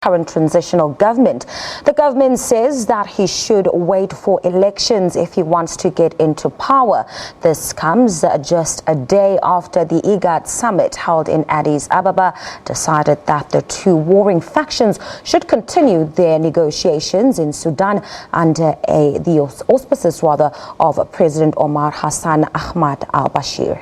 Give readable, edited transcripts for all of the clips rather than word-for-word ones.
current transitional government. The government says that he should wait for elections if he wants to get into power. This comes just a day after the IGAD summit held in Addis Ababa decided that the two warring factions should continue their negotiations in Sudan under the auspices of President Omar Hassan Ahmed al-Bashir.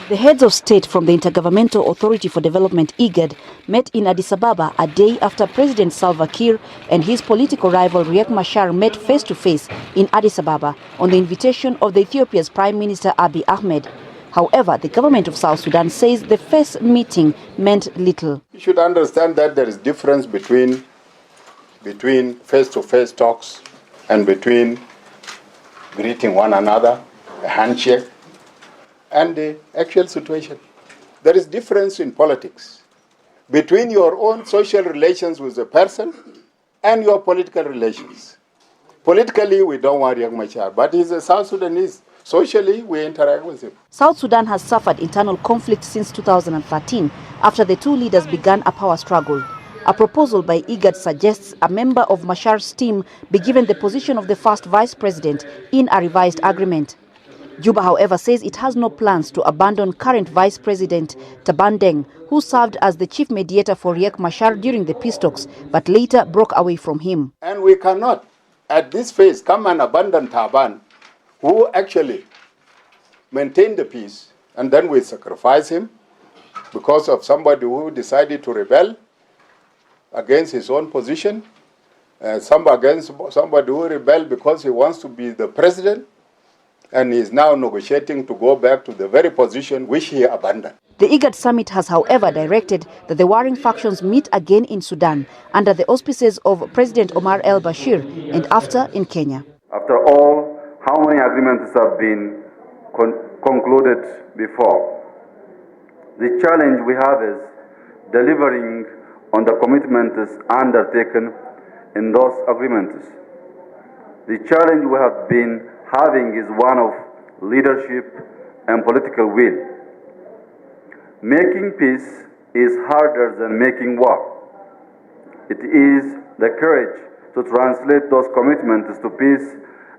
The heads of state from the Intergovernmental Authority for Development IGAD met in Addis Ababa a day after President Salva Kiir and his political rival Riek Machar met face-to-face in Addis Ababa on the invitation of Ethiopia's Prime Minister Abiy Ahmed. However, the government of South Sudan says the first meeting meant little. You should understand that there is difference between face-to-face talks and between greeting one another, a handshake, and the actual situation. There is difference in politics between your own social relations with the person and your political relations. Politically, we don't want Riek Machar, but he's a South Sudanese. Socially, we interact with him. South Sudan has suffered internal conflict since 2013 after the two leaders began a power struggle. A proposal by IGAD suggests a member of Machar's team be given the position of the first vice president in a revised agreement. Juba, however, says it has no plans to abandon current Vice President Taban Deng, who served as the chief mediator for Riek Machar during the peace talks, but later broke away from him. And we cannot, at this phase, come and abandon Taban, who actually maintained the peace, and then we sacrifice him because of somebody who decided to rebel against his own position, somebody who rebelled because he wants to be the president, and he is now negotiating to go back to the very position which he abandoned. The IGAD summit has, however, directed that the warring factions meet again in Sudan under the auspices of President Omar al-Bashir and after in Kenya. After all, how many agreements have been concluded before? The challenge we have is delivering on the commitments undertaken in those agreements. The challenge we have been having is one of leadership and political will. Making peace is harder than making war. It is the courage to translate those commitments to peace,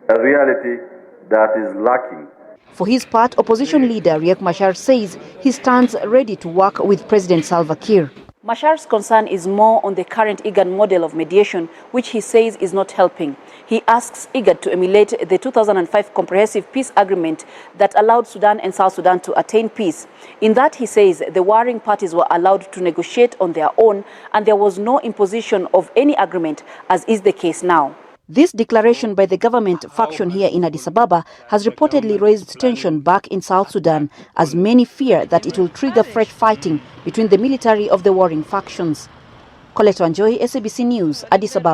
a reality that is lacking. For his part, opposition leader Riek Machar says he stands ready to work with President Salva Kiir. Machar's concern is more on the current IGAD model of mediation, which he says is not helping. He asks IGAD to emulate the 2005 Comprehensive Peace Agreement that allowed Sudan and South Sudan to attain peace. In that, he says, the warring parties were allowed to negotiate on their own and there was no imposition of any agreement, as is the case now. This declaration by the government faction here in Addis Ababa has reportedly raised tension back in South Sudan, as many fear that it will trigger fresh fighting between the military of the warring factions. Colette Wanjohi, SABC News, Addis Ababa.